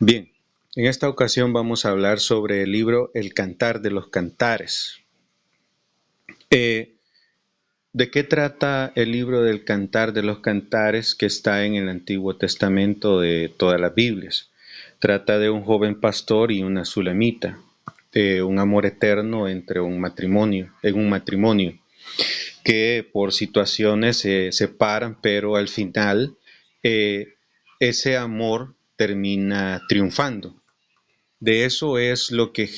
Bien, en esta ocasión vamos a hablar sobre el libro El Cantar de los Cantares. Eh, ¿De qué trata el libro del Cantar de los Cantares que está en el Antiguo Testamento de todas las Biblias? Trata de un joven pastor y una sulamita, de un amor eterno entre un matrimonio, que por situaciones se separan, pero al final ese amor termina triunfando. De eso es lo que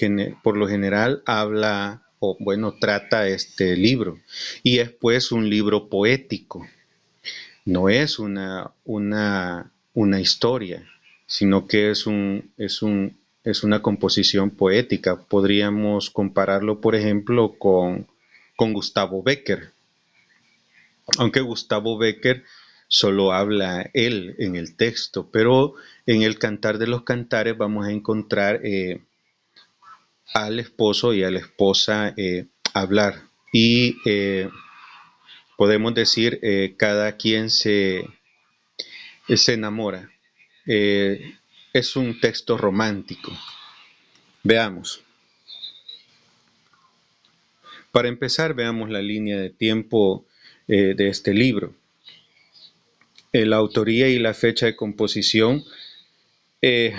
por lo general habla o bueno, trata este libro. Y es pues un libro poético, no es una historia, sino que es una composición poética. Podríamos compararlo, por ejemplo, con Gustavo Bécquer, aunque Gustavo Bécquer solo habla él en el texto, pero en el Cantar de los Cantares vamos a encontrar al esposo y a la esposa hablar. Y podemos decir, cada quien se enamora. Es un texto romántico. Veamos. Para empezar, veamos la línea de tiempo de este libro. La autoría y la fecha de composición, eh,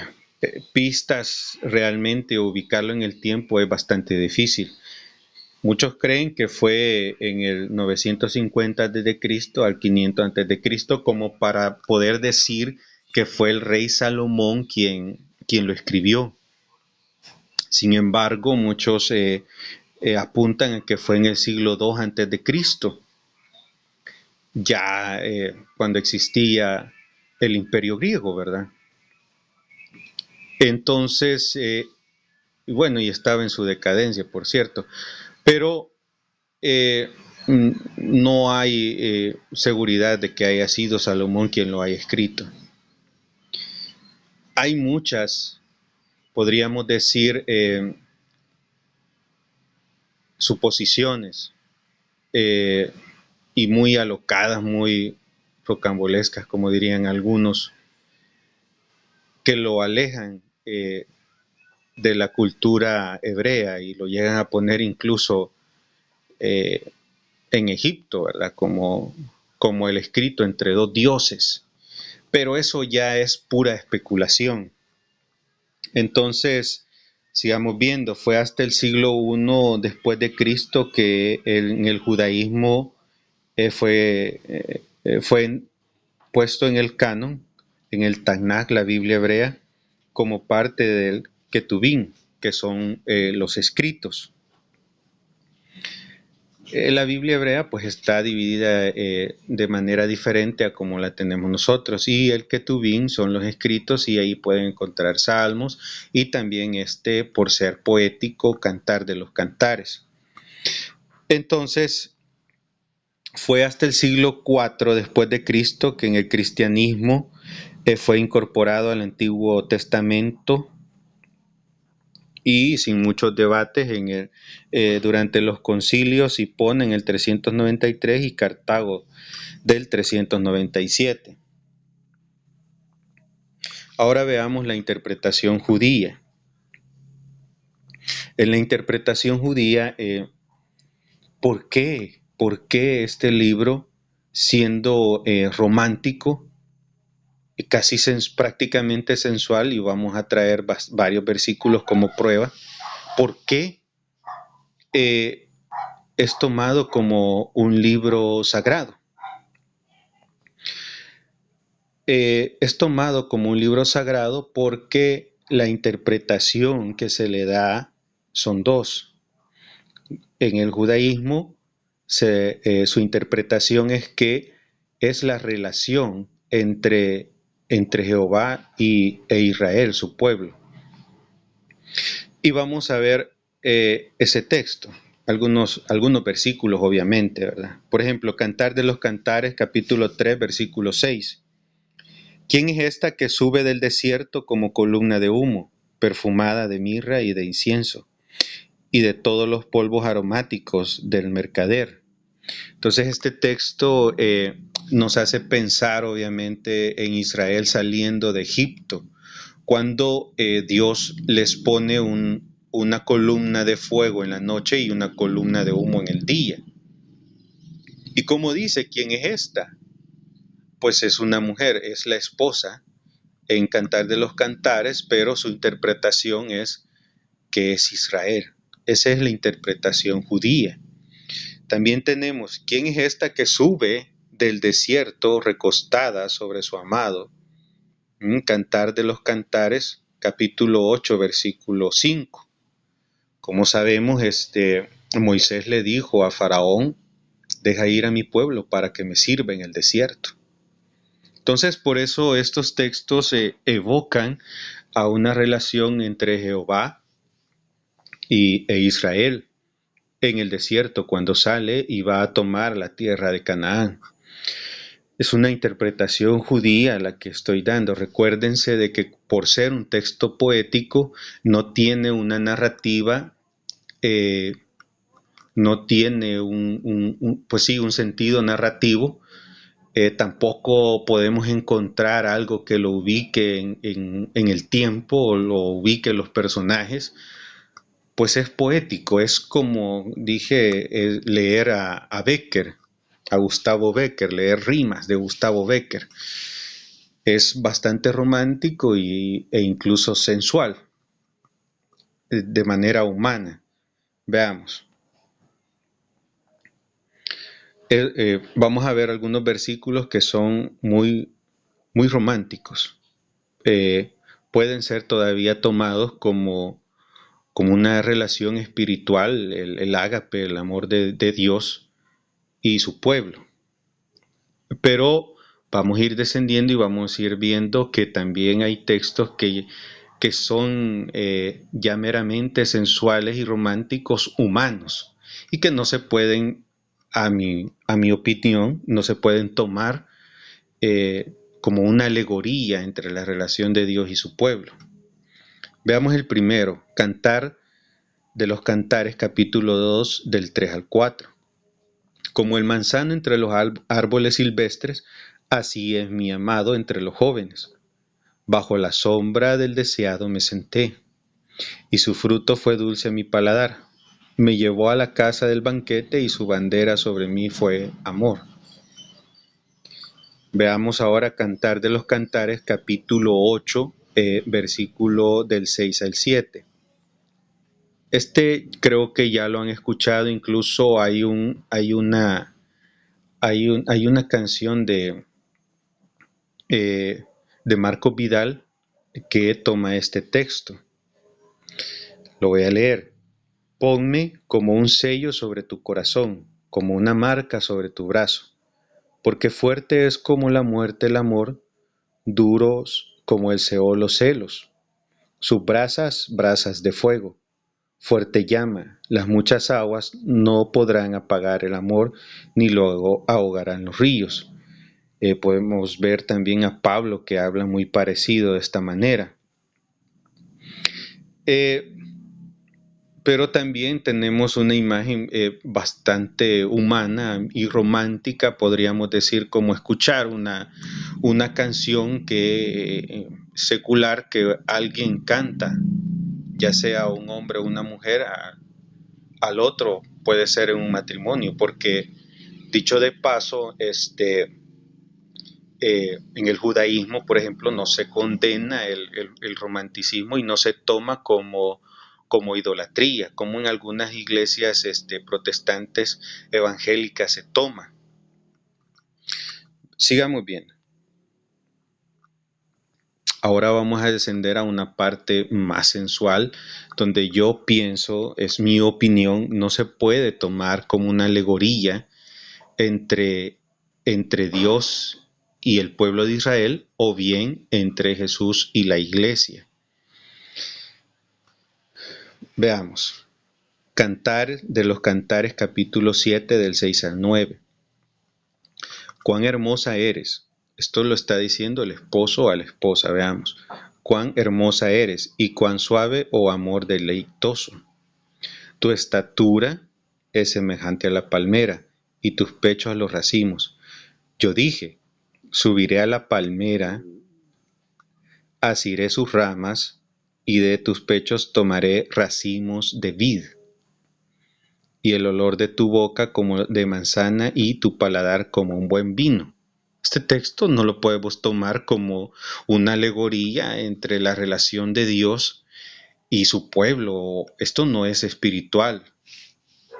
pistas realmente, ubicarlo en el tiempo es bastante difícil. Muchos creen que fue en el 950 a.C. al 500 a.C. como para poder decir que fue el rey Salomón quien lo escribió. Sin embargo, muchos apuntan a que fue en el siglo II a.C., ya cuando existía el imperio griego, ¿verdad? Entonces, bueno, y estaba en su decadencia, por cierto, pero eh, no hay seguridad de que haya sido Salomón quien lo haya escrito. Hay muchas, podríamos decir, suposiciones eh, y muy alocadas, muy rocambolescas, como dirían algunos, que lo alejan de la cultura hebrea y lo llegan a poner incluso eh, en Egipto, ¿verdad? Como el escrito entre dos dioses. Pero eso ya es pura especulación. Entonces, sigamos viendo, fue hasta el siglo I después de Cristo que en el judaísmo fue puesto en el canon, en el Tanaj, la Biblia hebrea, como parte del Ketubín, que son los escritos. La Biblia hebrea pues está dividida de manera diferente a como la tenemos nosotros, y el Ketubín son los escritos y ahí pueden encontrar salmos y también por ser poético, Cantar de los Cantares. Entonces fue hasta el siglo IV después de Cristo que en el cristianismo fue incorporado al Antiguo Testamento y sin muchos debates durante los concilios Hipona en el 393 y Cartago del 397. Ahora veamos la interpretación judía. En la interpretación judía, ¿por qué? ¿Por qué este libro, siendo romántico, casi prácticamente sensual, y vamos a traer varios versículos como prueba, ¿por qué es tomado como un libro sagrado? Es tomado como un libro sagrado porque la interpretación que se le da son dos. En el judaísmo, su interpretación es que es la relación entre Jehová e Israel, su pueblo. Y vamos a ver ese texto, algunos versículos obviamente, ¿verdad? Por ejemplo, Cantar de los Cantares, capítulo 3, versículo 6. ¿Quién es esta que sube del desierto como columna de humo, perfumada de mirra y de incienso, y de todos los polvos aromáticos del mercader? Entonces este texto nos hace pensar obviamente en Israel saliendo de Egipto, cuando Dios les pone una columna de fuego en la noche y una columna de humo en el día. ¿Y cómo dice quién es esta? Pues es una mujer, es la esposa en Cantar de los Cantares, pero su interpretación es que es Israel. Esa es la interpretación judía. También tenemos quién es esta que sube del desierto recostada sobre su amado. Cantar de los Cantares, capítulo 8, versículo 5. Como sabemos, Moisés le dijo a Faraón, deja ir a mi pueblo para que me sirva en el desierto. Entonces, por eso estos textos evocan a una relación entre Jehová e Israel en el desierto cuando sale y va a tomar la tierra de Canaán. Es una interpretación judía la que estoy dando. Recuérdense de que por ser un texto poético no tiene una narrativa, no tiene un sentido narrativo. Tampoco podemos encontrar algo que lo ubique en el tiempo o lo ubique en los personajes. Pues es poético, es como dije, leer a Becker, a Gustavo Becker, leer rimas de Gustavo Becker. Es bastante romántico e incluso sensual, de manera humana. Veamos. Vamos a ver algunos versículos que son muy, muy románticos. Pueden ser todavía tomados como una relación espiritual, el ágape, el amor de Dios y su pueblo. Pero vamos a ir descendiendo y vamos a ir viendo que también hay textos que son ya meramente sensuales y románticos humanos y que no se pueden, a mi opinión, no se pueden tomar como una alegoría entre la relación de Dios y su pueblo. Veamos el primero, Cantar de los Cantares, capítulo 2, del 3 al 4. Como el manzano entre los árboles silvestres, así es mi amado entre los jóvenes. Bajo la sombra del deseado me senté, y su fruto fue dulce a mi paladar. Me llevó a la casa del banquete y su bandera sobre mí fue amor. Veamos ahora Cantar de los Cantares, capítulo 8, versículo del 6 al 7. Creo que ya lo han escuchado, incluso hay una canción de Marco Vidal que toma este texto. Lo voy a leer. Ponme como un sello sobre tu corazón, como una marca sobre tu brazo, porque fuerte es como la muerte el amor, duros como el Seol los celos. Sus brasas, brasas de fuego, fuerte llama, las muchas aguas no podrán apagar el amor, ni lo ahogarán los ríos. Podemos ver también a Pablo que habla muy parecido de esta manera. Pero también tenemos una imagen bastante humana y romántica, podríamos decir, como escuchar una canción secular que alguien canta, ya sea un hombre o una mujer, al otro, puede ser en un matrimonio, porque dicho de paso, en el judaísmo, por ejemplo, no se condena el romanticismo y no se toma como idolatría, como en algunas iglesias protestantes evangélicas se toma. Sigamos bien. Ahora vamos a descender a una parte más sensual, donde yo pienso, es mi opinión, no se puede tomar como una alegoría entre Dios y el pueblo de Israel, o bien entre Jesús y la iglesia. Veamos. Cantar de los Cantares, capítulo 7, del 6 al 9. Cuán hermosa eres. Esto lo está diciendo el esposo a la esposa. Veamos. Cuán hermosa eres y cuán suave, oh amor deleitoso. Tu estatura es semejante a la palmera y tus pechos a los racimos. Yo dije, subiré a la palmera, asiré sus ramas, y de tus pechos tomaré racimos de vid, y el olor de tu boca como de manzana, y tu paladar como un buen vino. Este texto no lo podemos tomar como una alegoría entre la relación de Dios y su pueblo. Esto no es espiritual,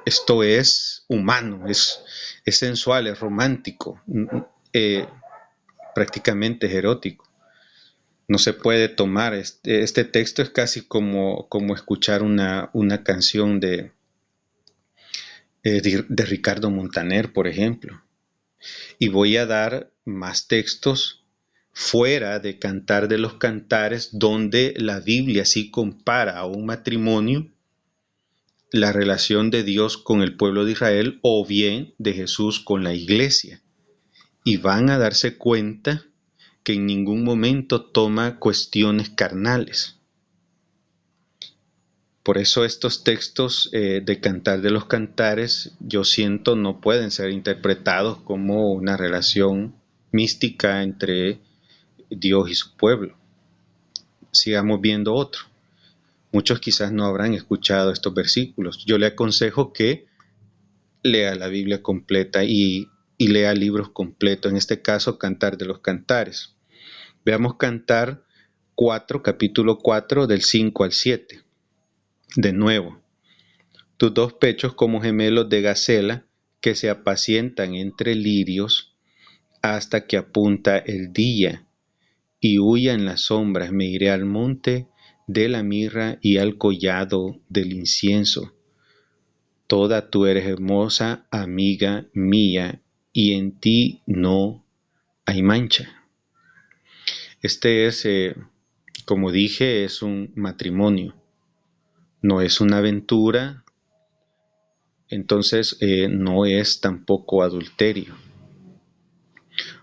esto es humano, es sensual, es romántico, eh, prácticamente es erótico. No se puede tomar, este texto es casi como escuchar una canción de Ricardo Montaner, por ejemplo. Y voy a dar más textos fuera de Cantar de los Cantares, donde la Biblia sí compara a un matrimonio la relación de Dios con el pueblo de Israel o bien de Jesús con la iglesia. Y van a darse cuenta que en ningún momento toma cuestiones carnales. Por eso estos textos de Cantar de los Cantares, yo siento, no pueden ser interpretados como una relación mística entre Dios y su pueblo. Sigamos viendo otro. Muchos quizás no habrán escuchado estos versículos. Yo le aconsejo que lea la Biblia completa y lea libros completos, en este caso Cantar de los Cantares. Veamos Cantar 4, capítulo 4, del 5 al 7. De nuevo, tus dos pechos como gemelos de gacela que se apacientan entre lirios hasta que apunta el día y huya en las sombras. Me iré al monte de la mirra y al collado del incienso. Toda tú eres hermosa, amiga mía, y en ti no hay mancha. Este es, como dije, es un matrimonio, no es una aventura, entonces no es tampoco adulterio,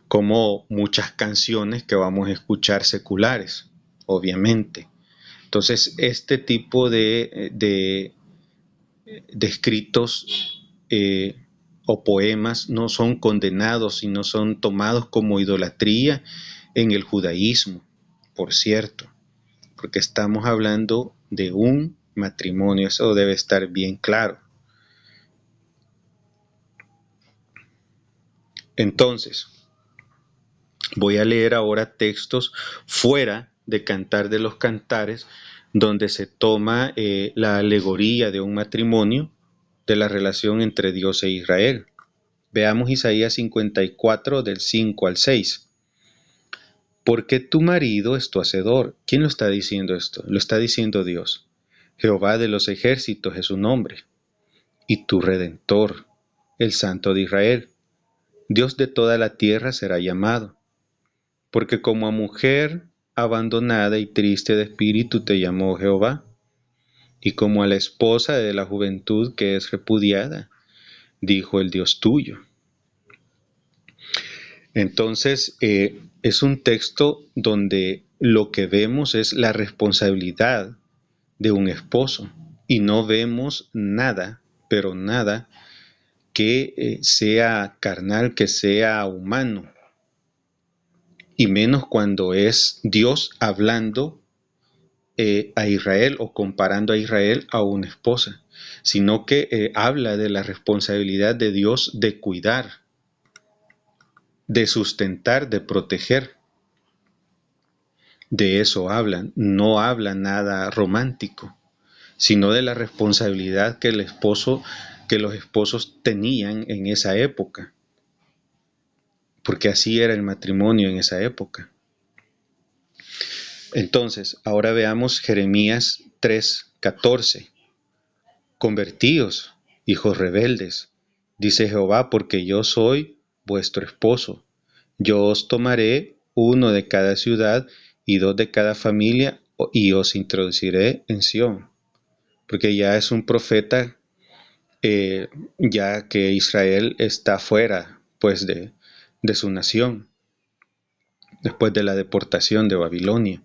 como muchas canciones que vamos a escuchar seculares, obviamente. Entonces, este tipo de escritos o poemas no son condenados y no son tomados como idolatría en el judaísmo, por cierto, porque estamos hablando de un matrimonio, eso debe estar bien claro. Entonces, voy a leer ahora textos fuera de Cantar de los Cantares, donde se toma la alegoría de un matrimonio, de la relación entre Dios e Israel. Veamos Isaías 54 del 5 al 6. Porque tu marido es tu hacedor. ¿Quién lo está diciendo esto? Lo está diciendo Dios. Jehová de los ejércitos es su nombre. Y tu redentor, el Santo de Israel. Dios de toda la tierra será llamado. Porque como a mujer abandonada y triste de espíritu te llamó Jehová. Y como a la esposa de la juventud que es repudiada, dijo el Dios tuyo. Entonces, es un texto donde lo que vemos es la responsabilidad de un esposo y no vemos nada, pero nada que sea carnal, que sea humano, y menos cuando es Dios hablando a Israel o comparando a Israel a una esposa, sino que habla de la responsabilidad de Dios de cuidar, de sustentar, de proteger. De eso hablan, no habla nada romántico, sino de la responsabilidad que los esposos tenían en esa época, porque así era el matrimonio en esa época. Entonces, ahora veamos Jeremías 3:14. Convertíos, hijos rebeldes, dice Jehová, porque yo soy vuestro esposo. Yo os tomaré uno de cada ciudad y dos de cada familia, y os introduciré en Sión. Porque ya es un profeta, ya que Israel está fuera pues de su nación, después de la deportación de Babilonia.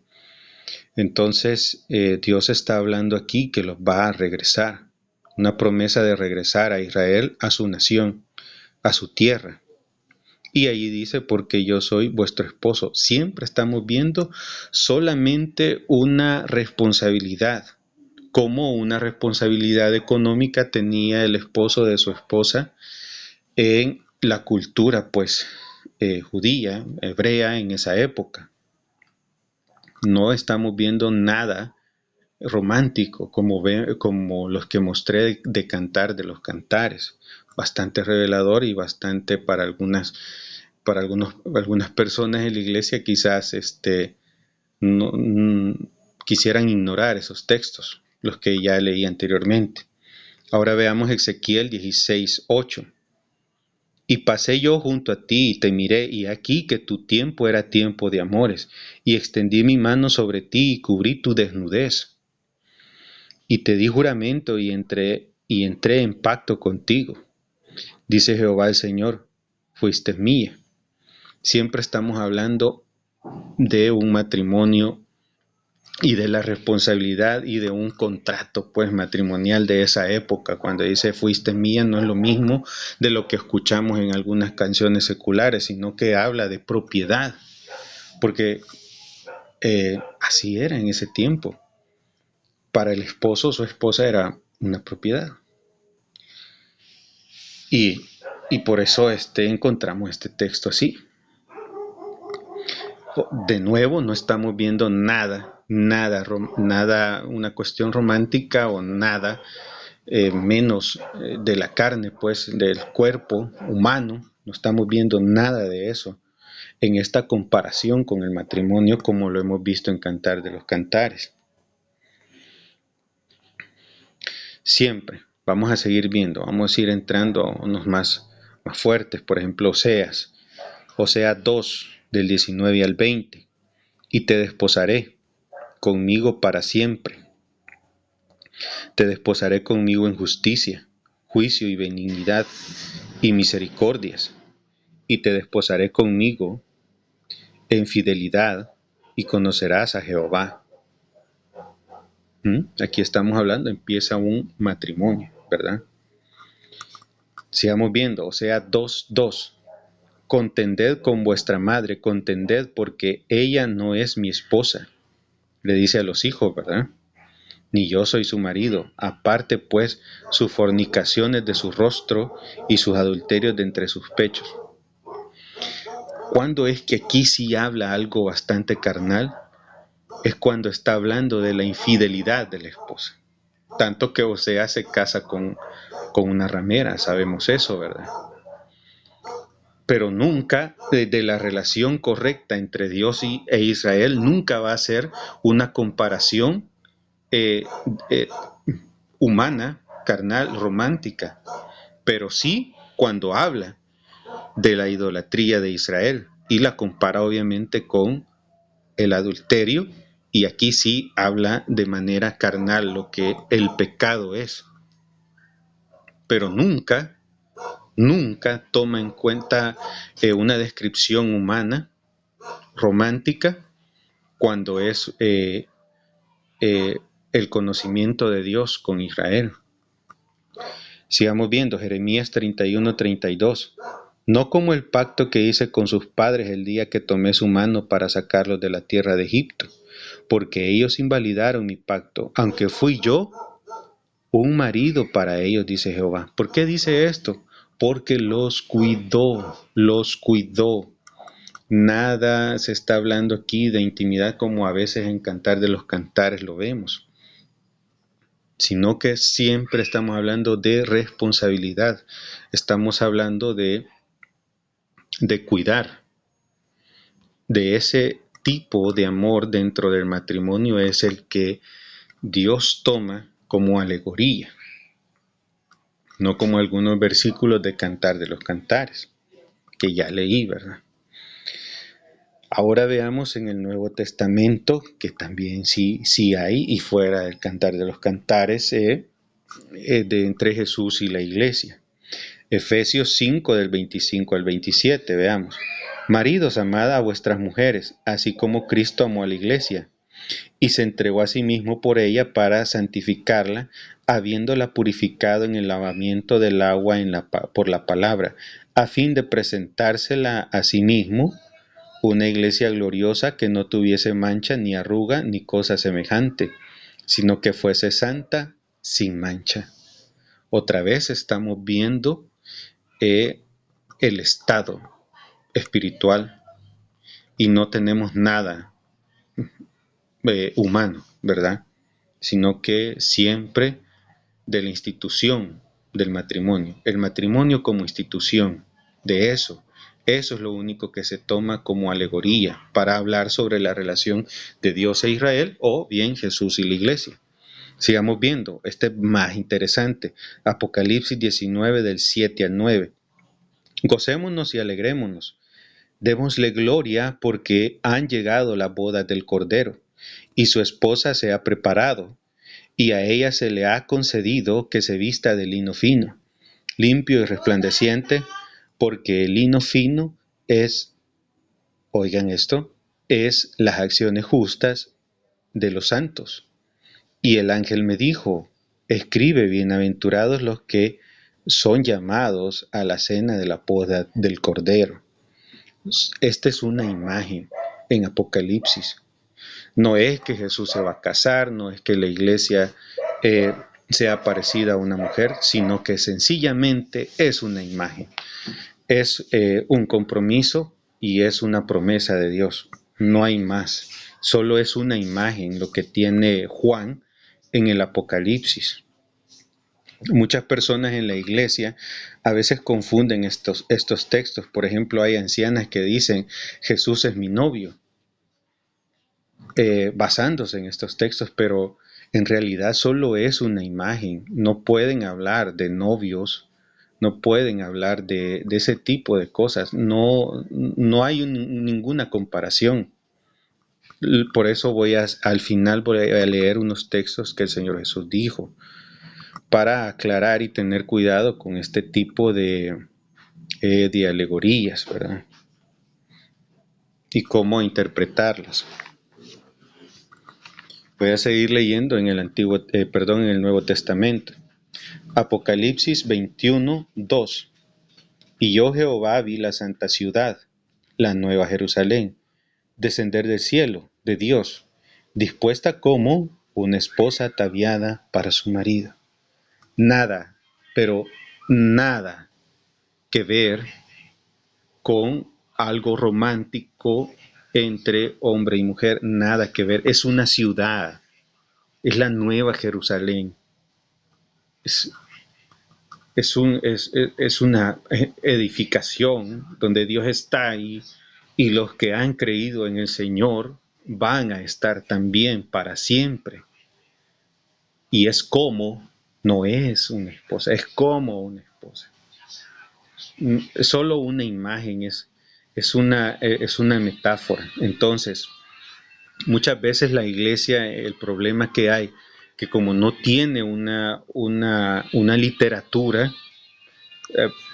Entonces Dios está hablando aquí que los va a regresar, una promesa de regresar a Israel, a su nación, a su tierra. Y ahí dice, porque yo soy vuestro esposo. Siempre estamos viendo solamente una responsabilidad, como una responsabilidad económica tenía el esposo de su esposa en la cultura, pues, judía, hebrea en esa época. No estamos viendo nada romántico como los que mostré de Cantar de los Cantares. Bastante revelador y bastante algunas personas en la iglesia quizás no, quisieran ignorar esos textos, los que ya leí anteriormente. Ahora veamos Ezequiel 16:8. Y pasé yo junto a ti y te miré, y aquí que tu tiempo era tiempo de amores, y extendí mi mano sobre ti y cubrí tu desnudez. Y te di juramento y entré en pacto contigo. Dice Jehová el Señor, fuiste mía. Siempre estamos hablando de un matrimonio y de la responsabilidad y de un contrato pues matrimonial de esa época. Cuando dice fuiste mía, no es lo mismo de lo que escuchamos en algunas canciones seculares, sino que habla de propiedad, porque así era en ese tiempo. Para el esposo, su esposa era una propiedad. Y, y por eso encontramos este texto así. De nuevo, no estamos viendo nada, una cuestión romántica o nada menos de la carne, pues del cuerpo humano. No estamos viendo nada de eso en esta comparación con el matrimonio como lo hemos visto en Cantar de los Cantares. Siempre vamos a seguir viendo, vamos a ir entrando a unos más fuertes, por ejemplo Oseas 2 del 19 al 20. Y te desposaré conmigo para siempre. Te desposaré conmigo en justicia, juicio y benignidad y misericordias. Y te desposaré conmigo en fidelidad y conocerás a Jehová. Aquí estamos hablando, empieza un matrimonio, ¿verdad? Sigamos viendo, Oseas 2:2. Contended con vuestra madre, contended porque ella no es mi esposa. Le dice a los hijos, ¿verdad? Ni yo soy su marido. Aparte pues sus fornicaciones de su rostro y sus adulterios de entre sus pechos. ¿Cuándo es que aquí sí habla algo bastante carnal? Es cuando está hablando de la infidelidad de la esposa. Tanto que Oseas se casa con una ramera, sabemos eso, ¿verdad? Pero nunca, de la relación correcta entre Dios e Israel, nunca va a ser una comparación humana, carnal, romántica, pero sí cuando habla de la idolatría de Israel y la compara obviamente con el adulterio, y aquí sí habla de manera carnal lo que el pecado es, pero nunca toma en cuenta una descripción humana, romántica, cuando es el conocimiento de Dios con Israel. Sigamos viendo Jeremías 31:32. No como el pacto que hice con sus padres el día que tomé su mano para sacarlos de la tierra de Egipto, porque ellos invalidaron mi pacto, aunque fui yo un marido para ellos, dice Jehová. ¿Por qué dice esto? Porque los cuidó, los cuidó. Nada se está hablando aquí de intimidad como a veces en Cantar de los Cantares lo vemos, sino que siempre estamos hablando de responsabilidad, estamos hablando de cuidar. De ese tipo de amor dentro del matrimonio es el que Dios toma como alegoría, no como algunos versículos de Cantar de los Cantares, que ya leí, ¿verdad? Ahora veamos en el Nuevo Testamento, que también sí hay, y fuera del Cantar de los Cantares, de entre Jesús y la iglesia. Efesios 5 del 25 al 27, veamos. Maridos, amad a vuestras mujeres, así como Cristo amó a la iglesia, y se entregó a sí mismo por ella para santificarla, habiéndola purificado en el lavamiento del agua por la palabra, a fin de presentársela a sí mismo una iglesia gloriosa que no tuviese mancha ni arruga ni cosa semejante, sino que fuese santa sin mancha. Otra vez estamos viendo el estado espiritual y no tenemos nada humano, ¿verdad? Sino que siempre de la institución del matrimonio, el matrimonio como institución, de eso es lo único que se toma como alegoría para hablar sobre la relación de Dios e Israel o bien Jesús y la iglesia. Sigamos viendo, este es más interesante, Apocalipsis 19 del 7 al 9. Gocémonos y alegrémonos, démosle gloria porque han llegado las bodas del Cordero, y su esposa se ha preparado, y a ella se le ha concedido que se vista de lino fino, limpio y resplandeciente, porque el lino fino es, oigan esto, es las acciones justas de los santos. Y el ángel me dijo, escribe, bienaventurados los que son llamados a la cena de la boda del Cordero. Esta es una imagen en Apocalipsis. No es que Jesús se va a casar, no es que la iglesia sea parecida a una mujer, sino que sencillamente es una imagen. Es un compromiso y es una promesa de Dios. No hay más. Solo es una imagen lo que tiene Juan en el Apocalipsis. Muchas personas en la iglesia a veces confunden estos textos. Por ejemplo, hay ancianas que dicen, Jesús es mi novio, basándose en estos textos, pero en realidad solo es una imagen. No pueden hablar de novios, no pueden hablar de ese tipo de cosas. No hay ninguna comparación. Por eso al final voy a leer unos textos que el Señor Jesús dijo, para aclarar y tener cuidado con este tipo de alegorías, ¿verdad? Y cómo interpretarlas. Voy a seguir leyendo en el Nuevo Testamento. Apocalipsis 21, 2. Y yo Jehová vi la santa ciudad, la nueva Jerusalén, descender del cielo, de Dios, dispuesta como una esposa ataviada para su marido. Nada, pero nada que ver con algo romántico entre hombre y mujer, nada que ver. Es una ciudad, es la nueva Jerusalén. Es una edificación donde Dios está ahí y los que han creído en el Señor van a estar también para siempre. Y es como, no es una esposa, es como una esposa. Solo una imagen, es una metáfora. Entonces, muchas veces la iglesia, el problema que hay, que como no tiene una literatura,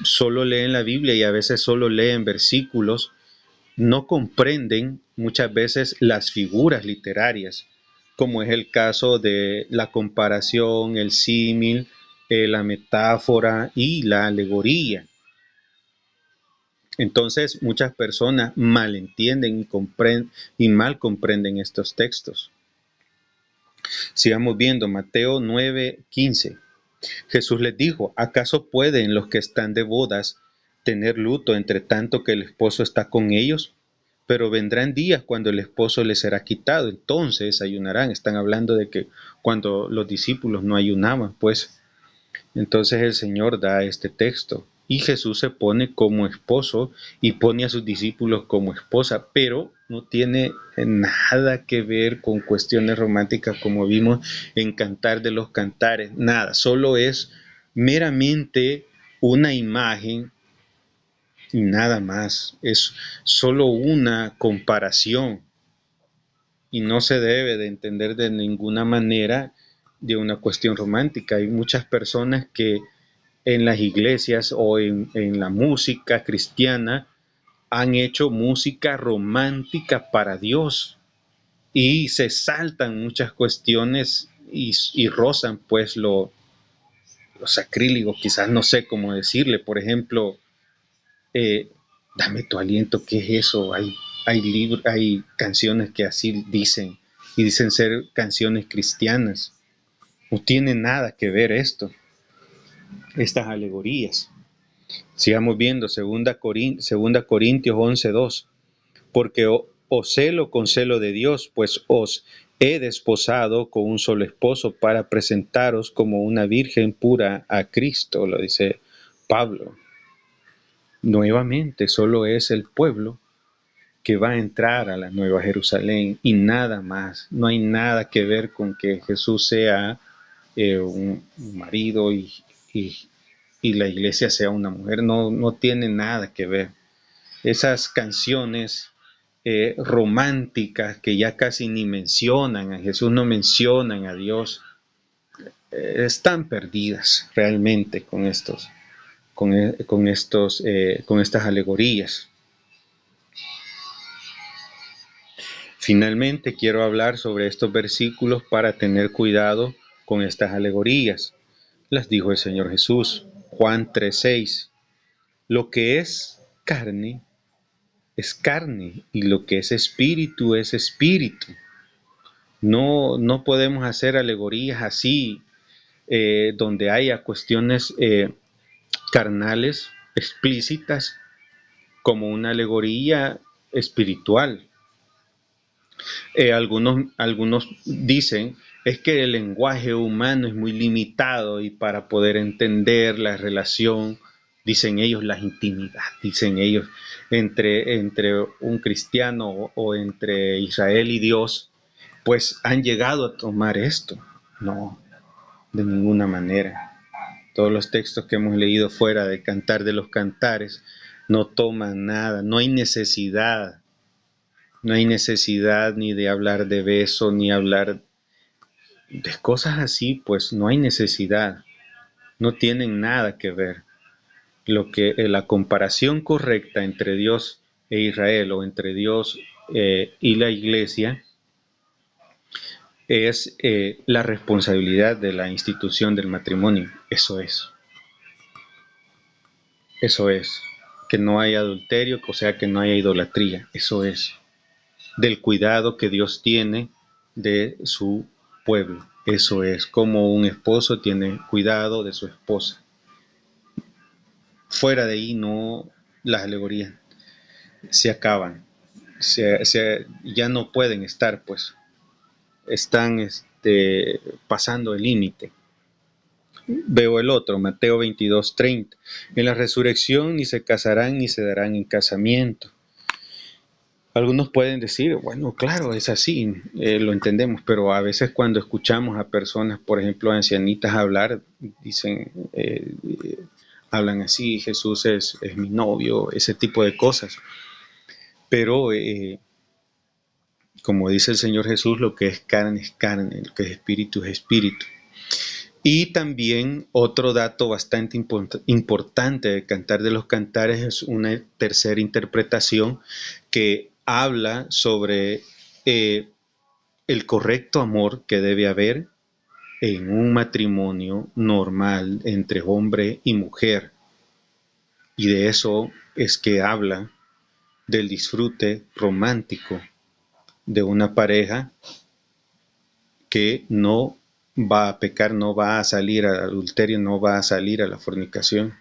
solo leen la Biblia y a veces solo leen versículos, no comprenden muchas veces las figuras literarias, como es el caso de la comparación, el símil, la metáfora y la alegoría. Entonces muchas personas malentienden y mal comprenden estos textos. Sigamos viendo Mateo 9:15. Jesús les dijo, ¿acaso pueden los que están de bodas tener luto entre tanto que el esposo está con ellos? Pero vendrán días cuando el esposo les será quitado, entonces ayunarán. Están hablando de que cuando los discípulos no ayunaban, pues entonces el Señor da este texto. Y Jesús se pone como esposo y pone a sus discípulos como esposa, pero no tiene nada que ver con cuestiones románticas como vimos en Cantar de los Cantares, nada, solo es meramente una imagen y nada más, es solo una comparación y no se debe de entender de ninguna manera de una cuestión romántica. Hay muchas personas que en las iglesias o en la música cristiana han hecho música romántica para Dios. y se saltan muchas cuestiones y rozan pues lo sacrílego, quizás no sé cómo decirle, por ejemplo, eh, dame tu aliento, ¿qué es eso? Hay canciones que así dicen y dicen ser canciones cristianas. No tiene nada que ver estas alegorías. Sigamos viendo, segunda Corintios 11:2, porque os celo con celo de Dios, pues os he desposado con un solo esposo para presentaros como una virgen pura a Cristo, lo dice Pablo. Nuevamente, solo es el pueblo que va a entrar a la Nueva Jerusalén y nada más. No hay nada que ver con que Jesús sea un marido y, y la iglesia sea una mujer. No, no tiene nada que ver. Esas canciones románticas que ya casi ni mencionan a Jesús, no mencionan a Dios, están perdidas realmente con estas alegorías. Finalmente, quiero hablar sobre estos versículos para tener cuidado con estas alegorías. Las dijo el Señor Jesús, Juan 3:6. Lo que es carne y lo que es espíritu es espíritu. No, no podemos hacer alegorías así, donde haya cuestiones carnales explícitas como una alegoría espiritual. Algunos dicen es que el lenguaje humano es muy limitado y para poder entender la relación, dicen ellos, la intimidad, dicen ellos, entre un cristiano o entre Israel y Dios, pues han llegado a tomar esto. No, de ninguna manera. Todos los textos que hemos leído fuera de Cantar de los Cantares no toman nada, no hay necesidad ni de hablar de beso, ni hablar de cosas así, pues no hay necesidad, no tienen nada que ver. La comparación correcta entre Dios e Israel o entre Dios y la iglesia es la responsabilidad de la institución del matrimonio. Eso es, que no haya adulterio, o sea, que no haya idolatría, eso es, del cuidado que Dios tiene de su pueblo. Eso es como un esposo tiene cuidado de su esposa. Fuera de ahí no, las alegorías se acaban, ya no pueden estar, pues están pasando el límite. Veo el otro, Mateo 22:30. En la resurrección ni se casarán ni se darán en casamiento. Algunos pueden decir, bueno, claro, es así, lo entendemos, pero a veces cuando escuchamos a personas, por ejemplo, ancianitas hablar, dicen, hablan así, Jesús es mi novio, ese tipo de cosas. Pero, como dice el Señor Jesús, lo que es carne, lo que es espíritu es espíritu. Y también otro dato bastante importante del Cantar de los Cantares es una tercera interpretación que habla sobre el correcto amor que debe haber en un matrimonio normal entre hombre y mujer. Y de eso es que habla del disfrute romántico de una pareja que no va a pecar, no va a salir al adulterio, no va a salir a la fornicación,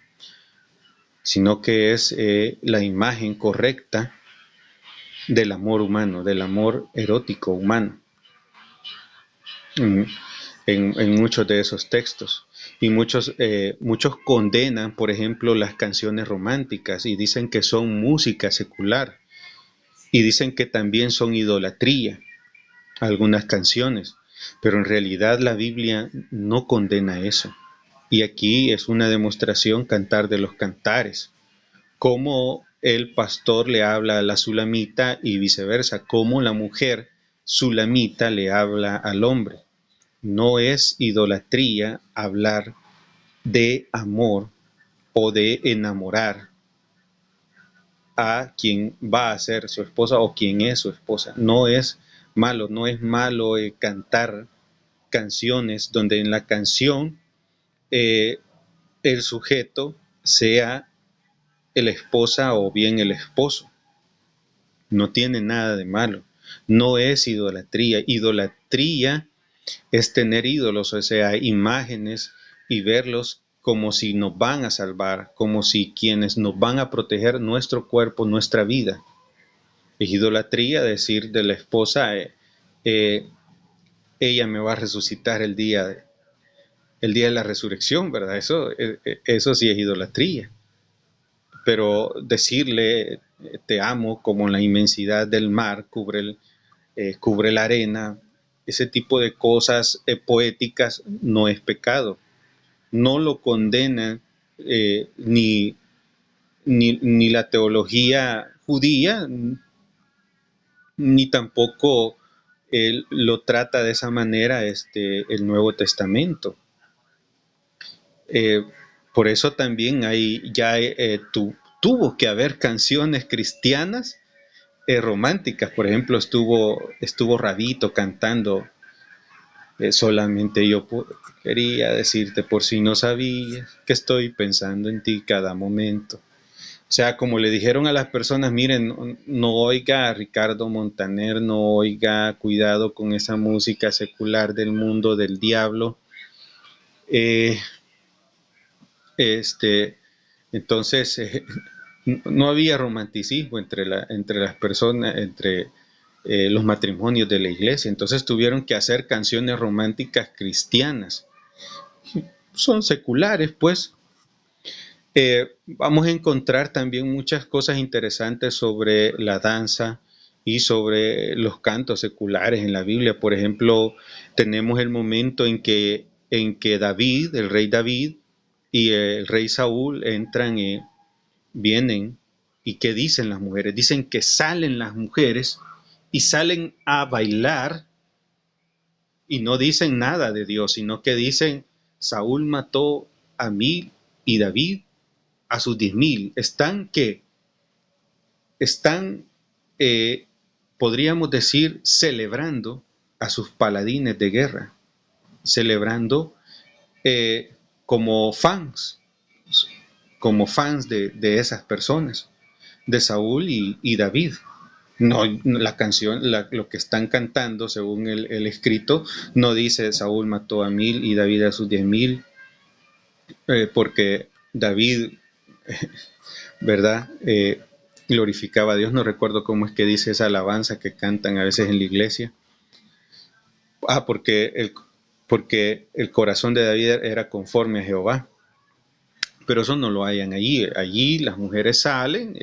sino que es la imagen correcta del amor humano, del amor erótico humano, en muchos de esos textos. Y muchos condenan, por ejemplo, las canciones románticas y dicen que son música secular y dicen que también son idolatría algunas canciones, pero en realidad la Biblia no condena eso. Y aquí es una demostración Cantar de los Cantares, cómo el pastor le habla a la sulamita y viceversa, cómo la mujer sulamita le habla al hombre. No es idolatría hablar de amor o de enamorar a quien va a ser su esposa o quien es su esposa. No es malo. No es malo cantar canciones donde en la canción eh, el sujeto sea la esposa o bien el esposo. No tiene nada de malo. No es idolatría. Idolatría es tener ídolos, o sea, imágenes y verlos como si nos van a salvar, como si quienes nos van a proteger nuestro cuerpo, nuestra vida. Es idolatría decir de la esposa, eh, ella me va a resucitar el día de la resurrección, ¿verdad? Eso sí es idolatría. Pero decirle te amo como la inmensidad del mar cubre la arena, ese tipo de cosas poéticas no es pecado. No lo condena ni la teología judía, ni tampoco él lo trata de esa manera el Nuevo Testamento. Eh, por eso también tuvo que haber canciones cristianas románticas. Por ejemplo, estuvo Rabito cantando solamente yo quería decirte por si no sabías que estoy pensando en ti cada momento. O sea, como le dijeron a las personas, miren, no oiga a Ricardo Montaner, no oiga, cuidado con esa música secular del mundo del diablo. Eh, este, entonces, no había romanticismo entre las personas, entre los matrimonios de la iglesia. Entonces tuvieron que hacer canciones románticas cristianas. Son seculares, pues. Vamos a encontrar también muchas cosas interesantes sobre la danza y sobre los cantos seculares en la Biblia. Por ejemplo, tenemos el momento en que David, el rey David y el rey Saúl entran y vienen. ¿Y qué dicen las mujeres? Dicen que salen las mujeres y salen a bailar y no dicen nada de Dios, sino que dicen, Saúl mató a 1000 y David a sus 10,000. Están, eh, podríamos decir, celebrando a sus paladines de guerra, celebrando eh, como fans, como fans de esas personas, de Saúl y David. No, la canción, lo que están cantando, según el escrito, no dice Saúl mató a 1000 y David a sus 10,000, porque David, ¿verdad? Glorificaba a Dios. No recuerdo cómo es que dice esa alabanza que cantan a veces en la iglesia. Ah, porque el corazón de David era conforme a Jehová. Pero eso no lo hayan allí. Allí las mujeres salen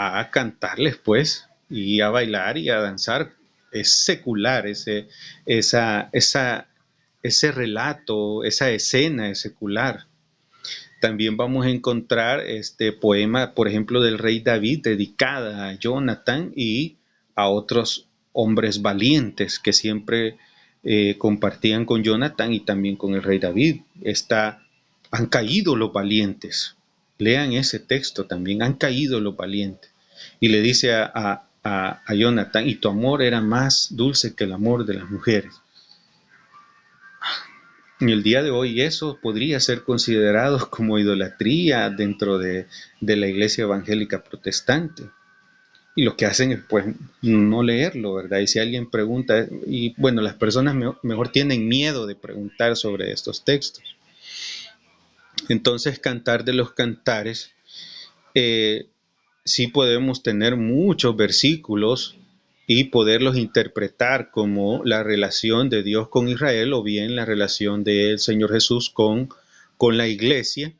a cantarles, pues, y a bailar y a danzar. Es secular ese relato, esa escena es secular. También vamos a encontrar este poema, por ejemplo, del rey David, dedicada a Jonathan y a otros hombres valientes que siempre compartían con Jonathan y también con el rey David. Han caído los valientes. Lean ese texto también, han caído los valientes. Y le dice a Jonathan, y tu amor era más dulce que el amor de las mujeres. En el día de hoy eso podría ser considerado como idolatría dentro de la iglesia evangélica protestante. Y lo que hacen es pues no leerlo, ¿verdad? Y si alguien pregunta, y bueno, las personas mejor tienen miedo de preguntar sobre estos textos. Entonces, Cantar de los Cantares, eh, sí podemos tener muchos versículos y poderlos interpretar como la relación de Dios con Israel o bien la relación del Señor Jesús con la iglesia,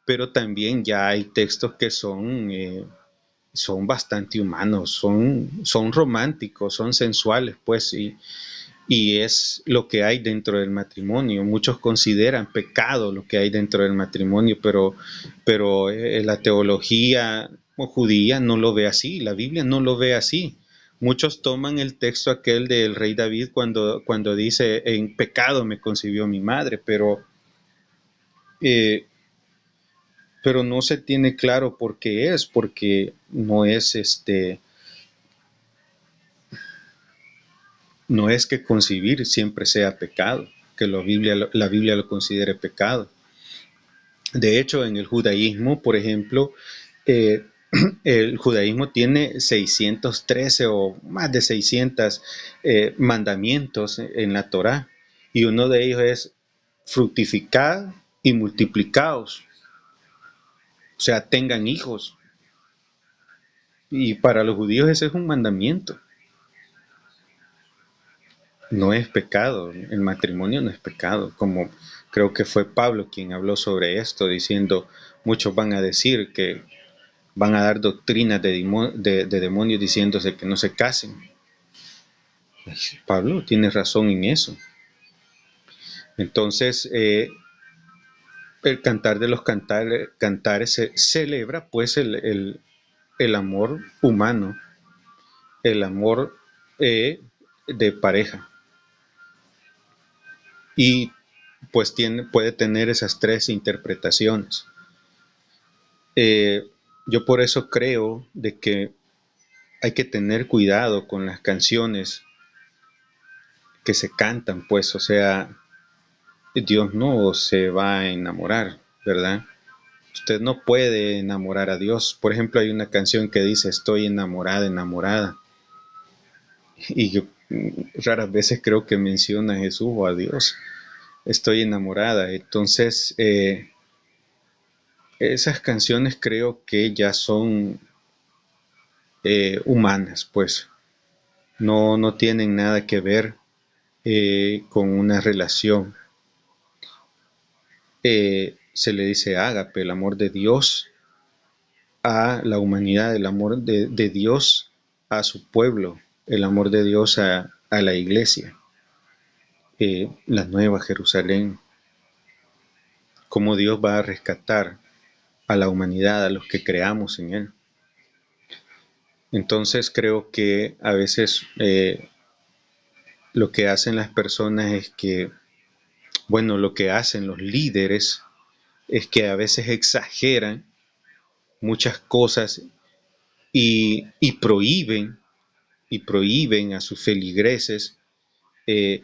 pero también ya hay textos que son bastante humanos, son románticos, son sensuales, pues, y es lo que hay dentro del matrimonio. Muchos consideran pecado lo que hay dentro del matrimonio, pero la teología judía no lo ve así, la Biblia no lo ve así. Muchos toman el texto aquel del rey David cuando dice, en pecado me concibió mi madre, eh, pero no se tiene claro por qué es, porque no es no es que concebir siempre sea pecado, que la Biblia lo considere pecado. De hecho, en el judaísmo, por ejemplo, eh, el judaísmo tiene 613 o más de 600 mandamientos en la Torá, y uno de ellos es fructificad y multiplicaos, o sea, tengan hijos. Y para los judíos ese es un mandamiento. No es pecado, el matrimonio no es pecado, como creo que fue Pablo quien habló sobre esto, diciendo, muchos van a decir que van a dar doctrinas de demonios diciéndose que no se casen. Pablo tiene razón en eso. Entonces, el cantar de los cantares se celebra pues el amor humano, el amor de pareja. Y pues puede tener esas tres interpretaciones. Yo por eso creo de que hay que tener cuidado con las canciones que se cantan, pues, o sea, Dios no se va a enamorar, ¿verdad? Usted no puede enamorar a Dios. Por ejemplo, hay una canción que dice, estoy enamorada, enamorada. Y yo raras veces creo que menciona a Jesús o a Dios. Estoy enamorada. Entonces, esas canciones creo que ya son humanas, pues. No tienen nada que ver con una relación. Se le dice ágape, el amor de Dios a la humanidad, el amor de Dios a su pueblo, el amor de Dios a la iglesia, la nueva Jerusalén, cómo Dios va a rescatar a la humanidad, a los que creamos en Él. Entonces creo que a veces lo que hacen las personas es que, bueno, lo que hacen los líderes es que a veces exageran muchas cosas y prohíben a sus feligreses eh,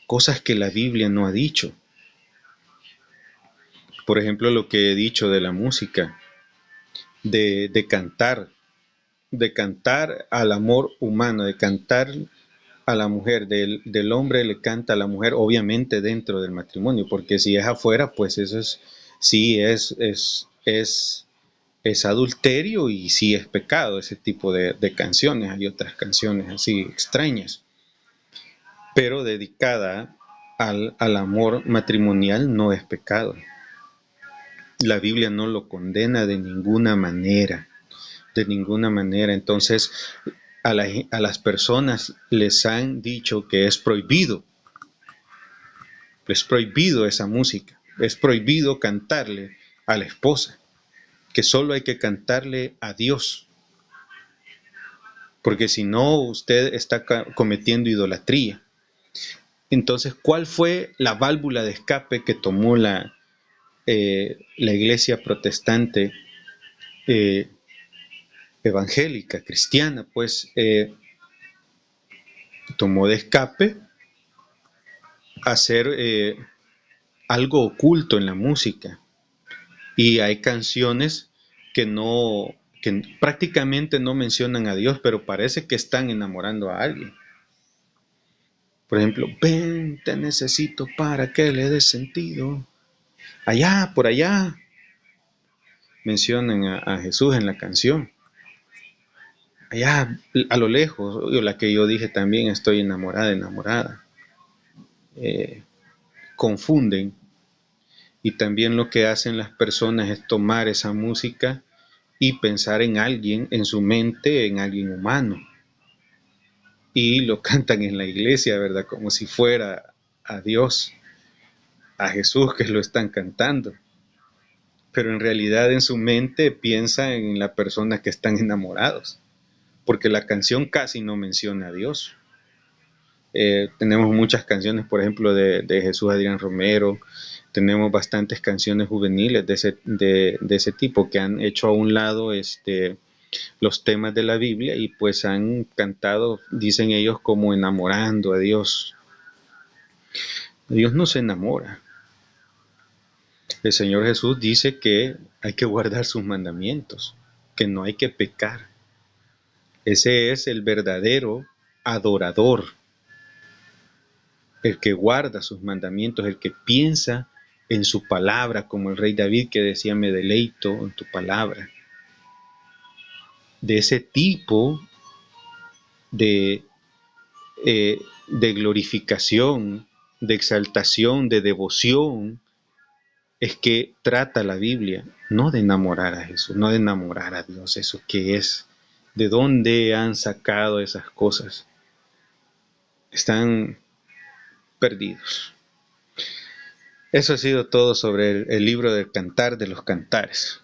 cosas que la Biblia no ha dicho. Por ejemplo, lo que he dicho de la música, de cantar al amor humano, de cantar a la mujer, del hombre le canta a la mujer, obviamente dentro del matrimonio, porque si es afuera, pues eso es, sí es adulterio y sí es pecado ese tipo de canciones. Hay otras canciones así extrañas, pero dedicada al amor matrimonial no es pecado. La Biblia no lo condena de ninguna manera, de ninguna manera. Entonces, a las personas les han dicho que es prohibido esa música, es prohibido cantarle a la esposa, que solo hay que cantarle a Dios, porque si no, usted está cometiendo idolatría. Entonces, ¿cuál fue la válvula de escape que tomó la iglesia protestante evangélica, cristiana? Pues tomó de escape hacer algo oculto en la música. Y hay canciones que prácticamente no mencionan a Dios, pero parece que están enamorando a alguien. Por ejemplo, ven, te necesito para que le des sentido. Allá, por allá, mencionan a Jesús en la canción. Allá, a lo lejos, la que yo dije también, estoy enamorada, enamorada. Confunden. Y también lo que hacen las personas es tomar esa música y pensar en alguien, en su mente, en alguien humano. Y lo cantan en la iglesia, ¿verdad? Como si fuera a Dios, a Jesús que lo están cantando. Pero en realidad en su mente piensa en la persona que están enamorados, porque la canción casi no menciona a Dios. Tenemos muchas canciones, por ejemplo, de Jesús Adrián Romero, tenemos bastantes canciones juveniles de ese tipo que han hecho a un lado los temas de la Biblia y pues han cantado, dicen ellos, como enamorando a Dios. Dios no se enamora. El Señor Jesús dice que hay que guardar sus mandamientos, que no hay que pecar. Ese es el verdadero adorador, el que guarda sus mandamientos, el que piensa en su palabra, como el rey David que decía, me deleito en tu palabra. De ese tipo de, de glorificación, de exaltación, de devoción, es que trata la Biblia, no de enamorar a Jesús, no de enamorar a Dios, eso que es, de dónde han sacado esas cosas. Están perdidos. Eso ha sido todo sobre el libro del Cantar de los Cantares.